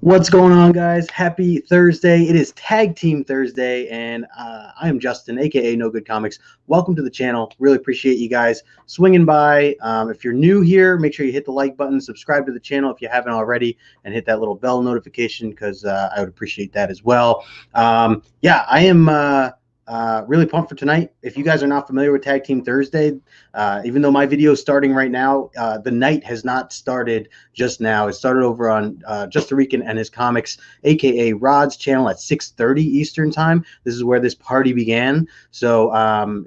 What's going on, guys? Happy Thursday. It is Tag Team Thursday, and I am Justin, aka No Good Comics. Welcome to the channel. Really appreciate you guys swinging by. If you're new here, make sure you hit the like button, subscribe to the channel if you haven't already, and hit that little bell notification because I would appreciate that as well. Yeah, I am really pumped for tonight. If you guys are not familiar with Tag Team Thursday, even though my video is starting right now, the night has not started just now. It started over on Just the Rican and his comics, aka Rod's channel at 6:30 Eastern time. This is where this party began. So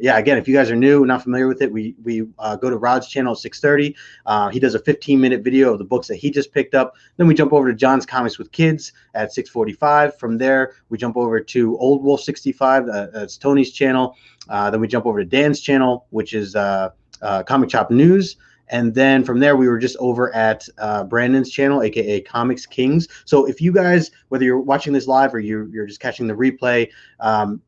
yeah, again, if you guys are new, not familiar with it, we go to Rod's channel at 6:30. He does a 15-minute video of the books that he just picked up. Then we jump over to John's Comics with Kids at 6:45. From there, we jump over to Old Wolf 65. That's Tony's channel. Then we jump over to Dan's channel, which is Comic Chop News. And then from there, we were just over at Brandon's channel, aka ComixKings. So if you guys, whether you're watching this live or you're just catching the replay,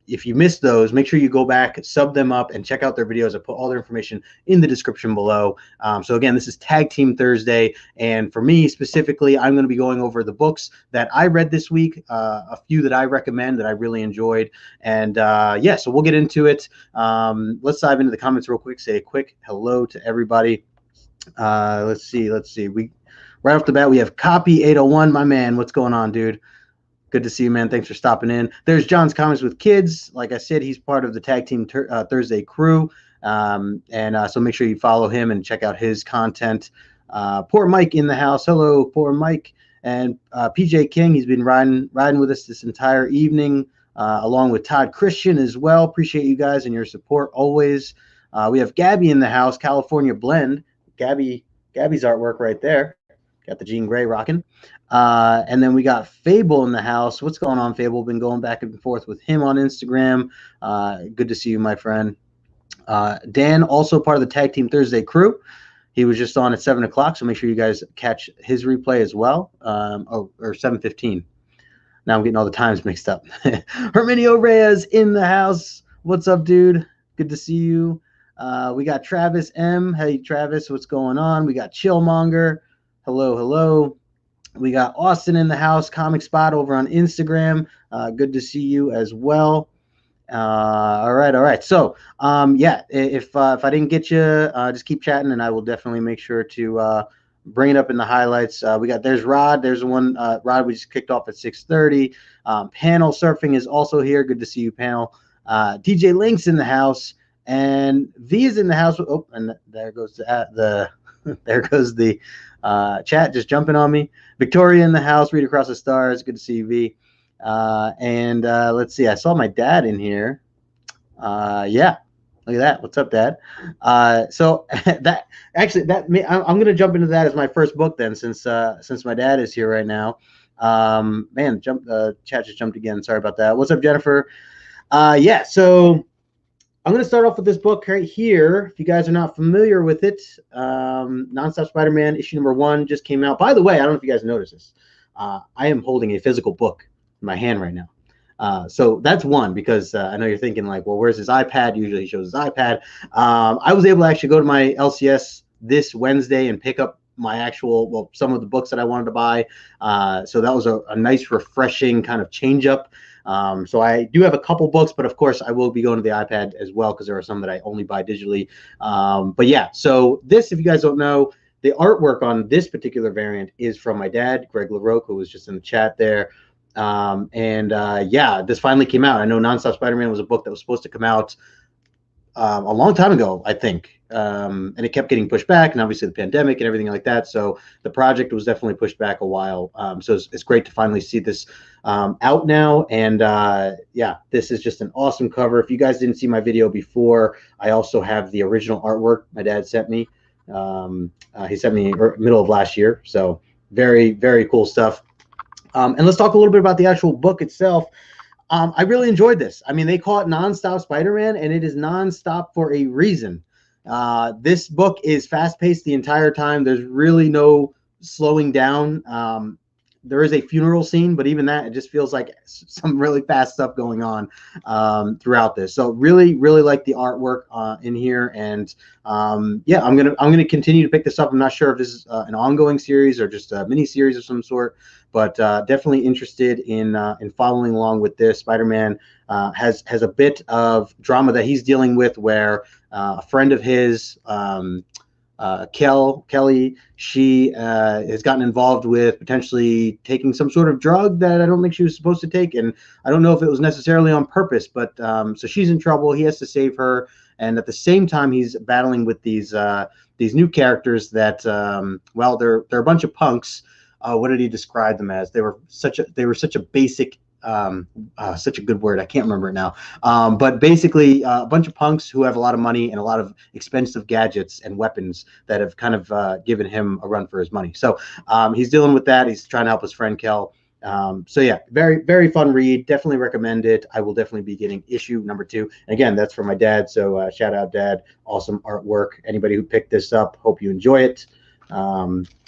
if you missed those, make sure you go back, sub them up, and check out their videos. I put all their information in the description below. So again, this is Tag Team Thursday, and for me specifically, I'm going to be going over the books that I read this week, a few that I recommend that I really enjoyed, and yeah, so we'll get into it. Let's dive into the comments real quick. Say a quick hello to everybody. Let's see. We right off the bat, we have Copy 801. My man, what's going on, dude? Good to see you, man. Thanks for stopping in. There's John's Comics with Kids. Like I said, he's part of the Tag Team Thursday crew. So make sure you follow him and check out his content. Poor Mike in the house. Hello, poor Mike. And PJ King, he's been riding with us this entire evening, along with Todd Christian as well. Appreciate you guys and your support always. We have Gabby in the house, California Blend. Gabby's artwork right there. Got the Jean Grey rocking. And then we got Fable in the house. What's going on, Fable? Been going back and forth with him on Instagram. Good to see you, my friend. Dan, also part of the Tag Team Thursday crew. He was just on at 7 o'clock, so make sure you guys catch his replay as well. Or 7:15. Now I'm getting all the times mixed up. Herminio Reyes in the house. What's up, dude? Good to see you. We got Travis M. Hey, Travis, what's going on? We got Chillmonger. Hello. We got Austin in the house, Comic Spot over on Instagram. Good to see you as well. All right. So, yeah, if I didn't get you, just keep chatting, and I will definitely make sure to bring it up in the highlights. There's Rod. There's the one, Rod, we just kicked off at 6:30. Panel Surfing is also here. Good to see you, Panel. DJ Link's in the house. And V is in the house. Oh, and there goes the chat just jumping on me. Victoria in the house. Read Across the Stars. Good to see you, V. Let's see. I saw my dad in here. Yeah, look at that. What's up, Dad? So I'm gonna jump into that as my first book then, since my dad is here right now. Man, chat just jumped again. Sorry about that. What's up, Jennifer? Yeah. So I'm going to start off with this book right here. If you guys are not familiar with it, Nonstop Spider-Man issue number 1 just came out. By the way, I don't know if you guys noticed this. I am holding a physical book in my hand right now. So that's one, because I know you're thinking like, well, where's his iPad? Usually he shows his iPad. I was able to actually go to my LCS this Wednesday and pick up my actual, some of the books that I wanted to buy. So that was a nice, refreshing kind of change up. So I do have a couple books, but of course I will be going to the iPad as well, because there are some that I only buy digitally. But yeah, so this, if you guys don't know, the artwork on this particular variant is from my dad, Greg LaRoque, who was just in the chat there. Yeah, this finally came out. I know Nonstop Spider-Man was a book that was supposed to come out a long time ago, I think. And it kept getting pushed back, and obviously the pandemic and everything like that. So the project was definitely pushed back a while. So it's great to finally see this out now. And yeah, this is just an awesome cover. If you guys didn't see my video before, I also have the original artwork my dad sent me. He sent me middle of last year. So very, very cool stuff. And let's talk a little bit about the actual book itself. I really enjoyed this. I mean, they call it Nonstop Spider-Man, and it is nonstop for a reason. This book is fast-paced the entire time. There's really no slowing down. there is a funeral scene, but even that, it just feels like some really fast stuff going on throughout this. So really, really like the artwork in here, and yeah, I'm gonna continue to pick this up. I'm not sure if this is an ongoing series or just a mini series of some sort, but definitely interested in following along with this. Spider-Man has a bit of drama that he's dealing with, where a friend of his, Kelly, she has gotten involved with potentially taking some sort of drug that I don't think she was supposed to take, and I don't know if it was necessarily on purpose, but so she's in trouble. He has to save her, and at the same time, he's battling with these new characters that, well, they're a bunch of punks. What did he describe them as? They were such a basic, such a good word. I can't remember it now. But basically, a bunch of punks who have a lot of money and a lot of expensive gadgets and weapons that have kind of given him a run for his money. So he's dealing with that. He's trying to help his friend Kel. So yeah, very, very fun read. Definitely recommend it. I will definitely be getting issue number 2. And again, that's for my dad. So shout out, Dad. Awesome artwork. Anybody who picked this up, hope you enjoy it.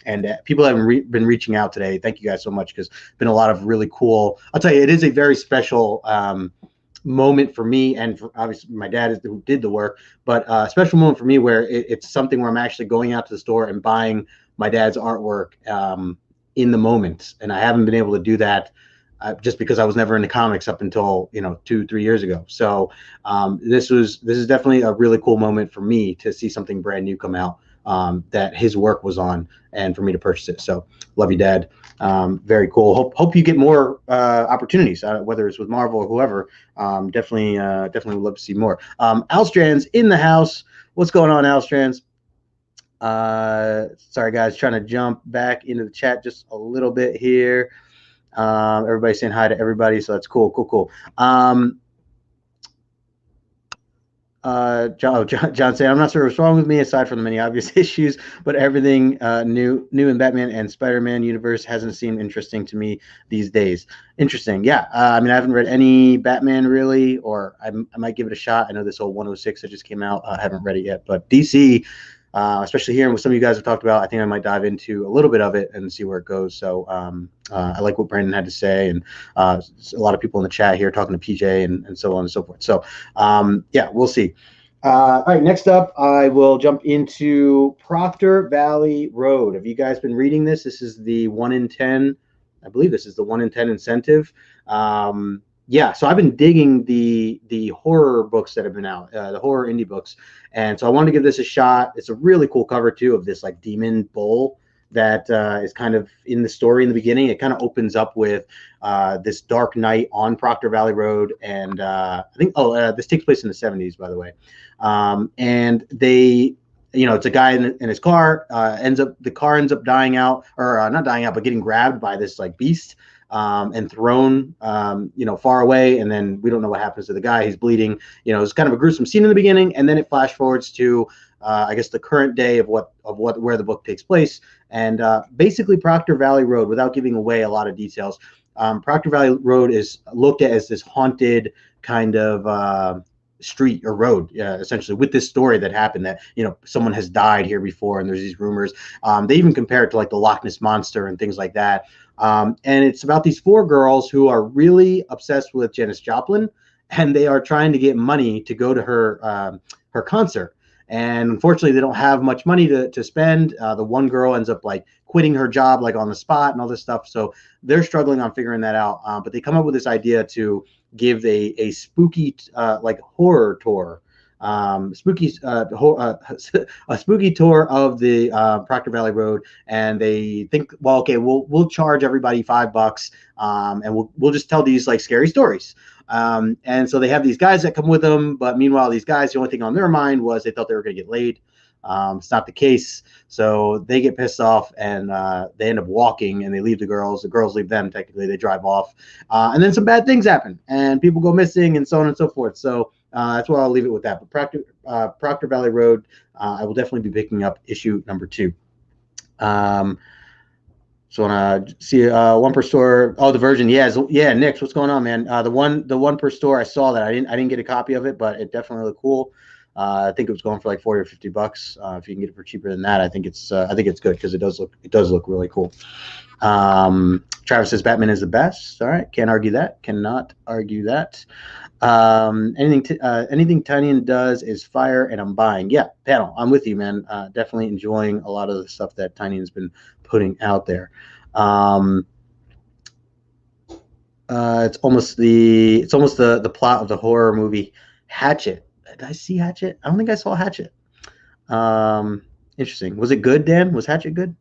And people have been reaching out today. Thank you guys so much, because it's been a lot of really cool. I'll tell you, it is a very special moment for me, and for, obviously my dad is who did the work, but a special moment for me where it's something where I'm actually going out to the store and buying my dad's artwork in the moment, and I haven't been able to do that just because I was never into comics up until 2-3 years ago. So this is definitely a really cool moment for me to see something brand new come out that his work was on, and for me to purchase it. So love you, Dad. Very cool. Hope you get more opportunities, whether it's with Marvel or whoever. Definitely would love to see more. Alstrand's in the house. What's going on, Alstrand's? Sorry guys, trying to jump back into the chat just a little bit here. Everybody's saying hi to everybody, so that's cool. John saying, I'm not sure what's wrong with me aside from the many obvious issues, but everything new in Batman and Spider-Man universe hasn't seemed interesting to me these days. Interesting. Yeah. I mean, I haven't read any Batman really, or I might give it a shot. I know this whole 106 that just came out. I haven't read it yet, but DC, especially hearing what some of you guys have talked about, I think I might dive into a little bit of it and see where it goes. So I like what Brandon had to say, and a lot of people in the chat here talking to PJ and so on and so forth. So yeah, we'll see. All right, next up, I will jump into Proctor Valley Road. Have you guys been reading this? This is the 1 in 10. I believe this is the 1 in 10 incentive. Yeah, so I've been digging the horror books that have been out, the horror indie books, and so I wanted to give this a shot. It's a really cool cover too, of this like demon bull that is kind of in the story in the beginning. It kind of opens up with this dark night on Proctor Valley Road, and I think this takes place in the 70s, by the way, and they. It's a guy in his car. The car ends up dying out, or not dying out, but getting grabbed by this like beast. And thrown, far away, and then we don't know what happens to the guy. He's bleeding. It's kind of a gruesome scene in the beginning, and then it flash forwards to, I guess, the current day of where the book takes place, and basically Proctor Valley Road. Without giving away a lot of details, Proctor Valley Road is looked at as this haunted kind of street or road, essentially, with this story that happened, that someone has died here before, and there's these rumors. They even compare it to like the Loch Ness Monster and things like that. And it's about these 4 girls who are really obsessed with Janis Joplin, and they are trying to get money to go to her concert. And unfortunately, they don't have much money to spend. The one girl ends up like quitting her job like on the spot and all this stuff. So they're struggling on figuring that out. But they come up with this idea to give a spooky like horror tour. A spooky tour of the Proctor Valley Road, and they think, well, okay, we'll charge everybody $5, and we'll just tell these like scary stories. And so they have these guys that come with them, but meanwhile, these guys, the only thing on their mind was they thought they were going to get laid. It's not the case. So they get pissed off, and they end up walking, and they leave the girls. The girls leave them. Technically, they drive off, and then some bad things happen, and people go missing, and so on and so forth. So that's why I'll leave it with that. But Proctor Valley Road, I will definitely be picking up issue number 2. So I see 1 per store. Oh, the version, yeah. Nix, what's going on, man? The one per store. I saw that. I didn't get a copy of it, but it definitely looked cool. I think it was going for like $40 or $50. If you can get it for cheaper than that, I think it's good, because it does look really cool. Trying Travis says Batman is the best. All right, can't argue that. Cannot argue that. Anything Tynion does is fire, and I'm buying. Yeah, panel, I'm with you, man. Definitely enjoying a lot of the stuff that Tynion's been putting out there. It's almost the plot of the horror movie Hatchet. Did I see Hatchet? I don't think I saw Hatchet. Interesting. Was it good, Dan? Was Hatchet good?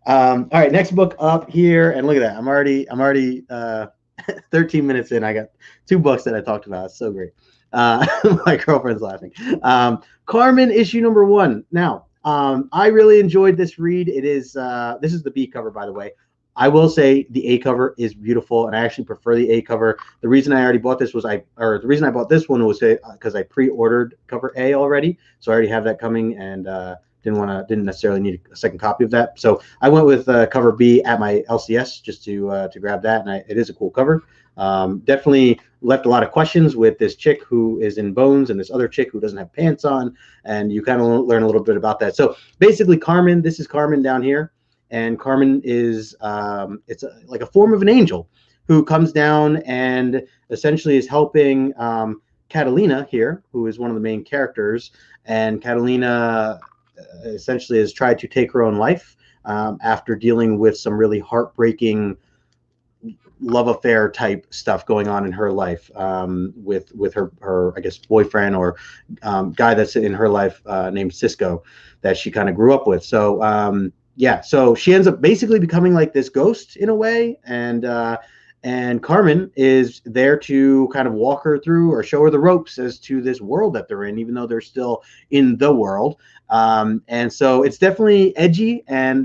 All right, next book up here, and look at that. I'm already 13 minutes in. I got 2 books that I talked about. It's so great. My girlfriend's laughing. Carmen, issue number 1. Now, I really enjoyed this read. It is this is the B cover, by the way. I will say the A cover is beautiful, and I actually prefer the A cover. The reason I already bought this was the reason I bought this one was because I pre-ordered cover A already, so I already have that coming, and didn't necessarily need a second copy of that. So I went with cover B at my LCS just to grab that, and it is a cool cover. Definitely left a lot of questions with this chick who is in bones and this other chick who doesn't have pants on, and you kind of learn a little bit about that. So basically, Carmen, this is Carmen down here. And Carmen is like a form of an angel who comes down and essentially is helping Catalina here, who is one of the main characters. And Catalina essentially has tried to take her own life after dealing with some really heartbreaking love affair type stuff going on in her life with her I guess boyfriend or guy that's in her life named Cisco that she kind of grew up with. So yeah, so she ends up basically becoming like this ghost in a way, and Carmen is there to kind of walk her through or show her the ropes as to this world that they're in, even though they're still in the world. And so it's definitely edgy and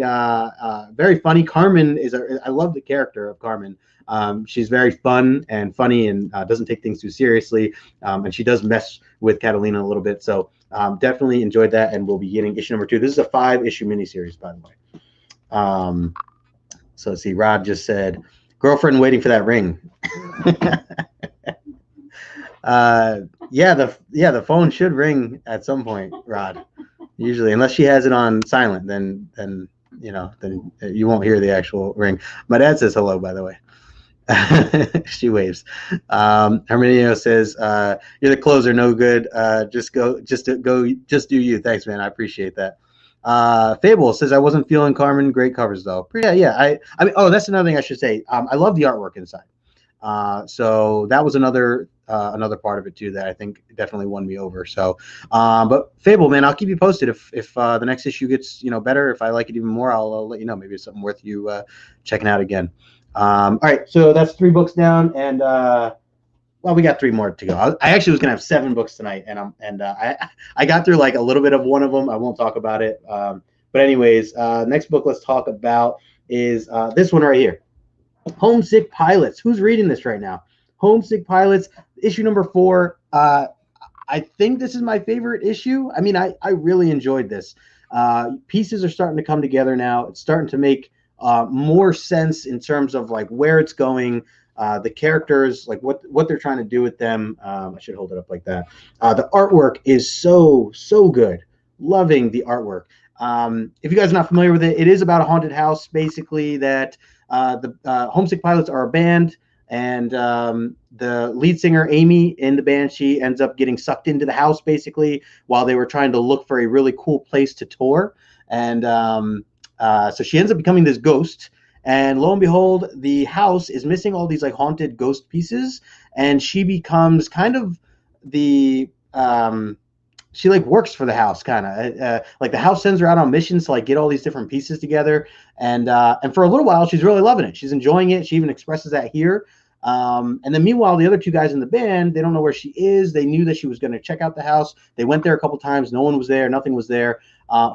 very funny. Carmen I love the character of Carmen. She's very fun and funny and doesn't take things too seriously. And she does mess with Catalina a little bit. So definitely enjoyed that, and we'll be getting issue number 2. This is a 5-issue miniseries, by the way. So let's see. Rod just said, "Girlfriend waiting for that ring." Yeah, the phone should ring at some point, Rod. Usually, unless she has it on silent, then you won't hear the actual ring. My dad says hello, by the way. She waves. Herminio says, "You're the closer, no good. Just do you." Thanks, man. I appreciate that. Fable says, "I wasn't feeling Carmen. Great covers, though." Yeah. I mean, oh, that's another thing I should say. I love the artwork inside. So that was another part of it too that I think definitely won me over. So, but Fable, man, I'll keep you posted if the next issue gets better. If I like it even more, I'll let you know. Maybe it's something worth you checking out again. All right, so that's 3 books down, and well, we got 3 more to go. I actually was gonna have 7 books tonight, and I got through like a little bit of one of them. I won't talk about it. But anyways, next book let's talk about is this one right here, Homesick Pilots. Who's reading this right now? Homesick Pilots, issue number 4. I think this is my favorite issue. I mean, I really enjoyed this. Pieces are starting to come together now. It's starting to make more sense in terms of like where it's going, the characters, like what they're trying to do with them. I should hold it up like that. The artwork is so good. Loving the artwork. If you guys are not familiar with it, it is about a haunted house, basically, that the Homesick Pilots are a band, and the lead singer, Amy, in the band, she ends up getting sucked into the house, basically, while they were trying to look for a really cool place to tour. And so she ends up becoming this ghost, and lo and behold, the house is missing all these like haunted ghost pieces, and she becomes kind of the she like works for the house, kind of like the house sends her out on missions to like get all these different pieces together, and for a little while she's really loving it. She's enjoying it. She even expresses that here. And then meanwhile, the other 2 guys in the band, they don't know where she is. They knew that she was going to check out the house. They went there a couple times. No one was there. Nothing was there.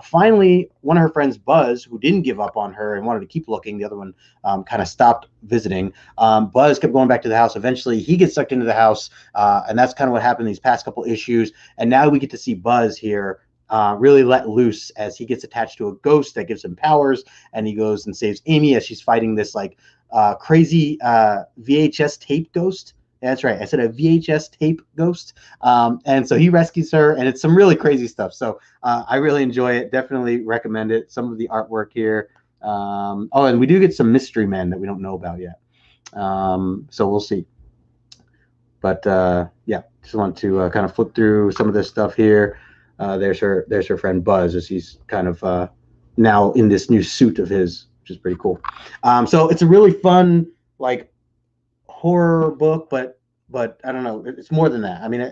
Finally, one of her friends, Buzz, who didn't give up on her and wanted to keep looking, the other one kind of stopped visiting. Buzz kept going back to the house. Eventually, he gets sucked into the house, and that's kind of what happened these past couple issues. And now we get to see Buzz here really let loose as he gets attached to a ghost that gives him powers, and he goes and saves Amy as she's fighting this like crazy VHS tape ghost. That's right. I said a VHS tape ghost. And so he rescues her, and it's some really crazy stuff. So I really enjoy it. Definitely recommend it. Some of the artwork here Oh, and we do get some mystery men that we don't know about yet. So we'll see. But yeah, just want to kind of flip through some of this stuff here. There's her friend Buzz as he's kind of now in this new suit of his, which is pretty cool. So it's a really fun like horror book, but I don't know, it's more than that. I mean,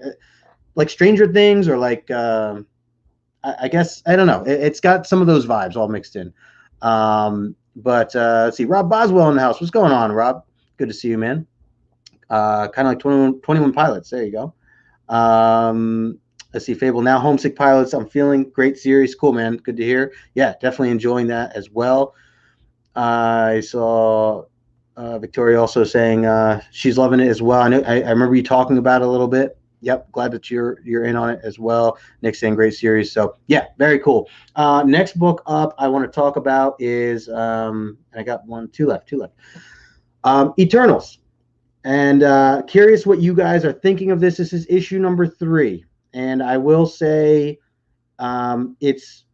like Stranger Things or like I guess I don't know. It's got some of those vibes all mixed in. But let's see, Rob Boswell in the house. What's going on, Rob? Good to see you, man. Kind of like 21 Pilots. There you go. Let's see, Fable now Homesick Pilots. I'm feeling great series. Cool, man. Good to hear. Yeah, definitely enjoying that as well. I saw Victoria also saying she's loving it as well. I remember you talking about it a little bit. Yep, glad that you're in on it as well. Nick's saying great series. So yeah, very cool. Next book up I want to talk about is I got two left. Eternals. And curious what you guys are thinking of this. This is issue number 3, and I will say it's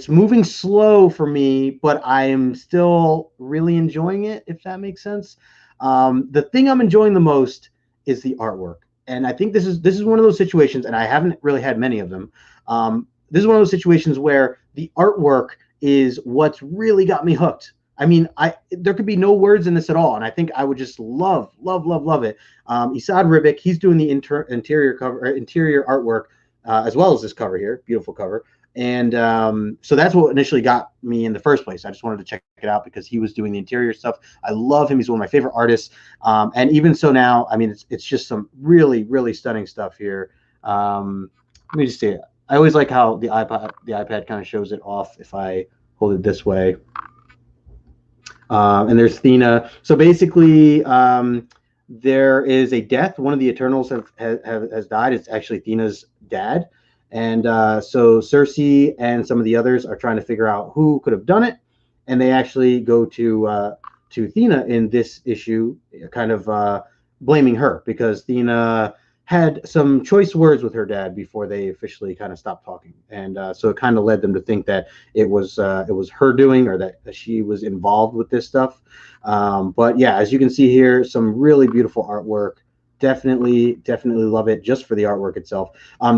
moving slow for me, but I am still really enjoying it, if that makes sense. The thing I'm enjoying the most is the artwork, and I think this is one of those situations, and I haven't really had many of them. This is one of those situations where the artwork is what's really got me hooked. I mean, there could be no words in this at all, and I think I would just love it. Isad Ribic, he's doing the interior artwork as well as this cover here, beautiful cover. And so that's what initially got me in the first place. I just wanted to check it out because he was doing the interior stuff. I love him. He's one of my favorite artists. And even so now, I mean, it's just some really stunning stuff here. Let me just see. I always like how the iPad kind of shows it off if I hold it this way. And there's Thena. So basically, there is a death. One of the Eternals has died. It's actually Thena's dad. And so Cersei and some of the others are trying to figure out who could have done it. And they actually go to Thena in this issue, kind of blaming her because Thena had some choice words with her dad before they officially kind of stopped talking. And so it kind of led them to think that it was her doing or that she was involved with this stuff. But yeah, as you can see here, some really beautiful artwork. Definitely love it just for the artwork itself.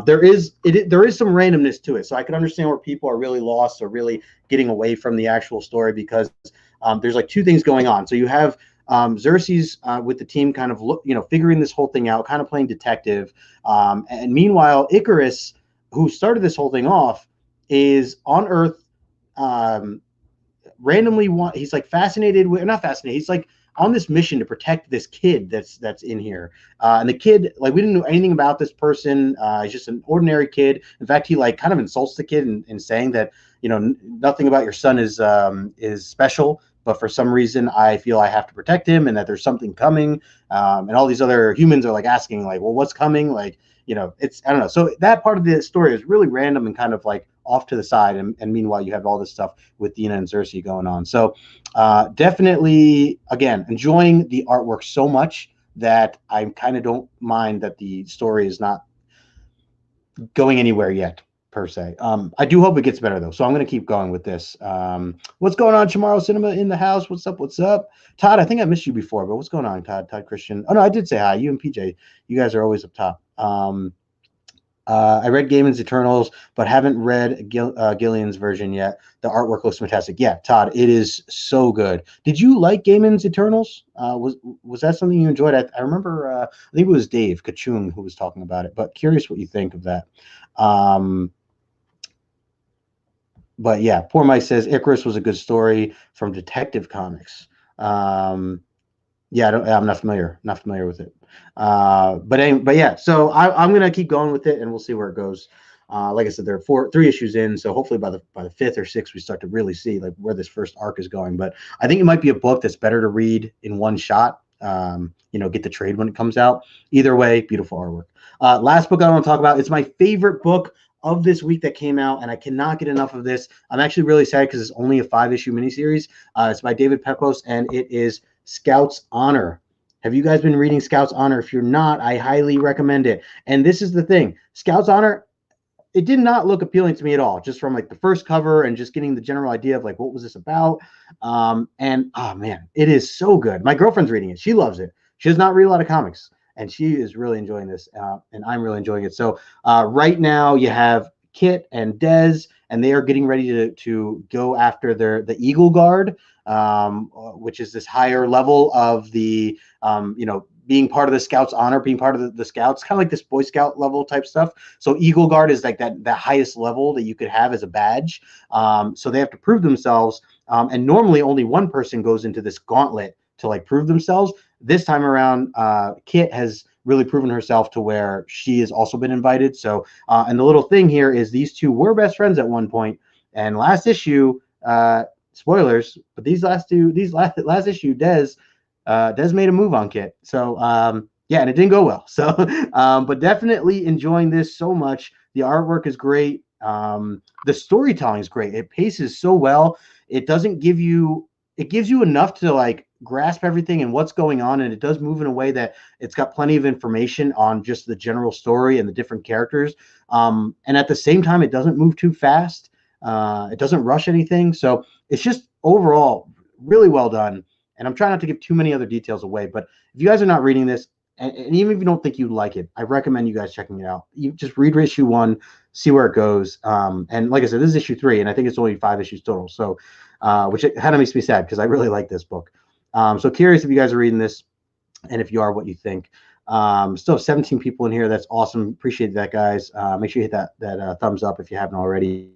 There is some randomness to it, so I can understand where people are really lost or really getting away from the actual story because there's like two things going on. So you have Cersei's with the team kind of figuring this whole thing out, kind of playing detective, and meanwhile Icarus, who started this whole thing off, is on Earth randomly. He's like fascinated with, not fascinated, he's like on this mission to protect this kid that's in here, and the kid, like, we didn't know anything about this person. He's just an ordinary kid. In fact, he like kind of insults the kid in saying that nothing about your son is special, but for some reason I feel I have to protect him and that there's something coming. And all these other humans are like asking like, well, what's coming? Like, it's, I don't know. So that part of the story is really random and kind of like off to the side. And meanwhile, you have all this stuff with Thena and Cersei going on. So definitely, again, enjoying the artwork so much that I kind of don't mind that the story is not going anywhere yet, per se. I do hope it gets better though, so I'm going to keep going with this. What's going on, Chamorro Cinema in the house? What's up, Todd? I think I missed you before, but what's going on, Todd Christian? Oh no, I did say hi. You and PJ, you guys are always up top. I read Gaiman's Eternals, but haven't read Gillian's version yet. The artwork looks fantastic. Yeah, Todd, it is so good. Did you like Gaiman's Eternals? Was that something you enjoyed? I remember, I think it was Dave Kachung who was talking about it, but curious what you think of that. But yeah, Poor Mike says Icarus was a good story from Detective Comics. Yeah, I'm not familiar with it. But yeah, so I'm gonna keep going with it, and we'll see where it goes. Like I said, there are 3 issues in, so hopefully by the 5th or 6th we start to really see like where this first arc is going. But I think it might be a book that's better to read in one shot. Get the trade when it comes out. Either way, beautiful artwork. Last book I want to talk about. It's my favorite book of this week that came out, and I cannot get enough of this. I'm actually really sad because it's only a 5-issue miniseries. It's by David Pepose, and it is Scout's Honor. Have you guys been reading Scout's Honor? If you're not, I highly recommend it. And this is the thing. Scout's Honor, it did not look appealing to me at all, just from like the first cover and just getting the general idea of like what was this about. And oh man, it is so good. My girlfriend's reading it. She loves it. She does not read a lot of comics, and she is really enjoying this, and I'm really enjoying it. So right now you have Kit and Dez, and they are getting ready to go after the Eagle Guard, which is this higher level of the being part of the Scouts honor, being part of the Scouts, kind of like this Boy Scout level type stuff. So Eagle Guard is like that highest level that you could have as a badge. So they have to prove themselves, and normally only one person goes into this gauntlet to like prove themselves. This time around, Kit has really proven herself to where she has also been invited. So, and the little thing here is these two were best friends at one point, and last issue, spoilers, but last issue, Des made a move on Kit. So yeah, and it didn't go well. So but definitely enjoying this so much. The artwork is great. The storytelling is great. It paces so well. It doesn't give you, it gives you enough to like grasp everything and what's going on, and it does move in a way that it's got plenty of information on just the general story and the different characters. And at the same time, it doesn't move too fast. It doesn't rush anything. So it's just overall really well done. And I'm trying not to give too many other details away, but if you guys are not reading this, and even if you don't think you'd like it, I recommend you guys checking it out. You just read issue 1, see where it goes. And like I said, this is issue 3, and I think it's only 5 issues total. So, which kind of makes me sad because I really like this book. So curious if you guys are reading this, and if you are, what you think. Still have 17 people in here. That's awesome. Appreciate that, guys. Make sure you hit that thumbs up if you haven't already.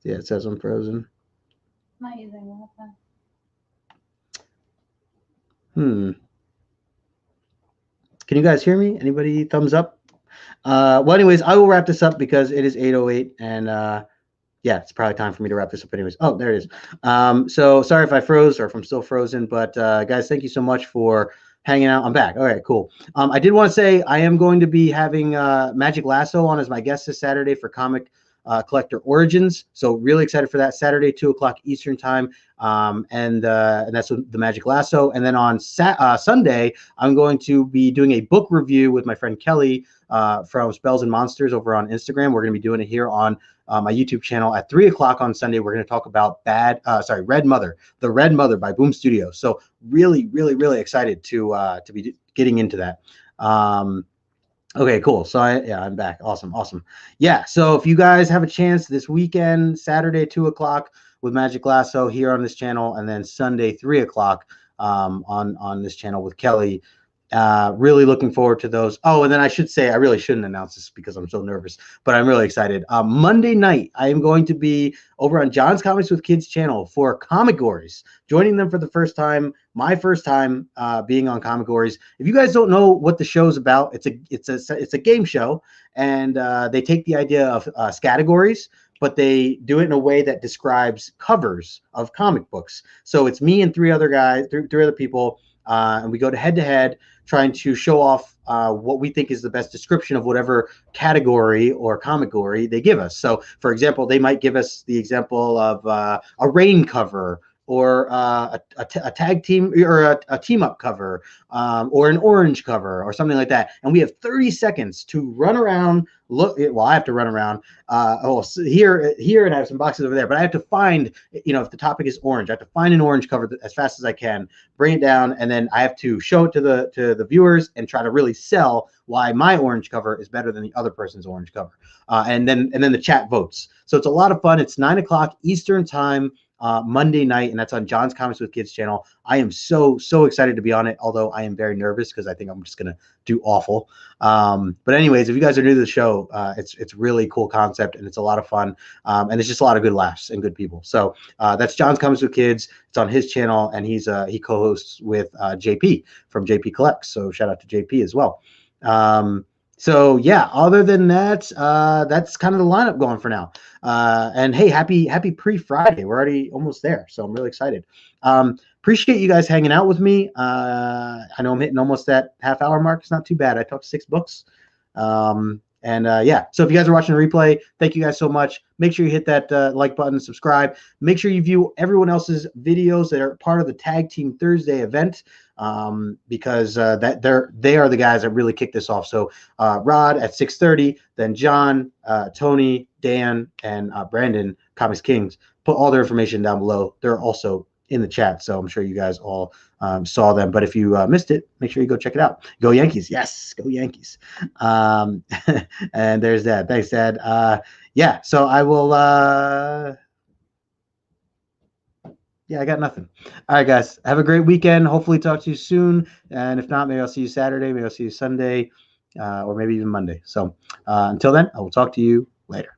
Yeah, it says I'm frozen. Not using Wi-Fi. Can you guys hear me? Anybody thumbs up? Well, anyways, I will wrap this up because it is 8:08, and yeah, it's probably time for me to wrap this up anyways. Oh, there it is. So sorry if I froze or if I'm still frozen, but guys, thank you so much for hanging out. I'm back. All right, cool. I did want to say I am going to be having Magic Lasso on as my guest this Saturday for Comic Collector Origins. So really excited for that. Saturday, 2 o'clock Eastern time. And that's the Magic Lasso. And then on Sunday, I'm going to be doing a book review with my friend Kelly from Spells and Monsters over on Instagram. We're going to be doing it here on my YouTube channel at 3 o'clock on Sunday. We're going to talk about Red Mother, The Red Mother by Boom Studios. So really, really, really excited to be getting into that. Okay, cool. So I'm back. Awesome. Yeah. So if you guys have a chance this weekend, Saturday, 2 o'clock with Magic Lasso here on this channel, and then Sunday, 3 o'clock on this channel with Kelly. Really looking forward to those. Oh, and then I should say, I really shouldn't announce this because I'm so nervous, but I'm really excited. Monday night, I am going to be over on John's Comics with Kids channel for Comic-Gories, joining them for the first time. My first time being on Comic-Gories. If you guys don't know what the show's about, it's a game show, and they take the idea of categories, but they do it in a way that describes covers of comic books. So it's me and three other people, and we go to head, trying to show off what we think is the best description of whatever category or comic-gory they give us. So, for example, they might give us the example of a rain cover, or a tag team, or a team up cover, or an orange cover, or something like that. And we have 30 seconds to run around. Look, well, I have to run around. Here, and I have some boxes over there. But I have to find, if the topic is orange, I have to find an orange cover as fast as I can, bring it down, and then I have to show it to the viewers and try to really sell why my orange cover is better than the other person's orange cover. And then the chat votes. So it's a lot of fun. It's 9 o'clock Eastern time. Monday night, and that's on John's Comics with Kids channel. I am so excited to be on it, although I am very nervous because I think I'm just gonna do awful. But anyways, if you guys are new to the show, it's really cool concept, and it's a lot of fun, and it's just a lot of good laughs and good people. So that's John's Comics with Kids. It's on his channel, and he co-hosts with JP from JP Collects. So shout out to JP as well. So yeah, other than that, that's kind of the lineup going for now. And hey, happy pre-Friday. We're already almost there, so I'm really excited. Appreciate you guys hanging out with me. I know I'm hitting almost that half-hour mark. It's not too bad. I talked 6 books. Yeah, so if you guys are watching a replay, thank you guys so much. Make sure you hit that like button, subscribe. Make sure you view everyone else's videos that are part of the Tag Team Thursday event, because they are the guys that really kick this off. So Rod at 6:30, then John, Tony, Dan, and Brandon, ComixKings. Put all their information down below. They're also in the chat, so I'm sure you guys all saw them. But if you missed it, make sure you go check it out. Go Yankees. Yes, go Yankees. And there's that. Thanks, Dad. Yeah, so I will yeah, I got nothing. All right, guys, have a great weekend. Hopefully talk to you soon, and if not, maybe I'll see you Saturday, maybe I'll see you Sunday, or maybe even Monday. So until then, I will talk to you later.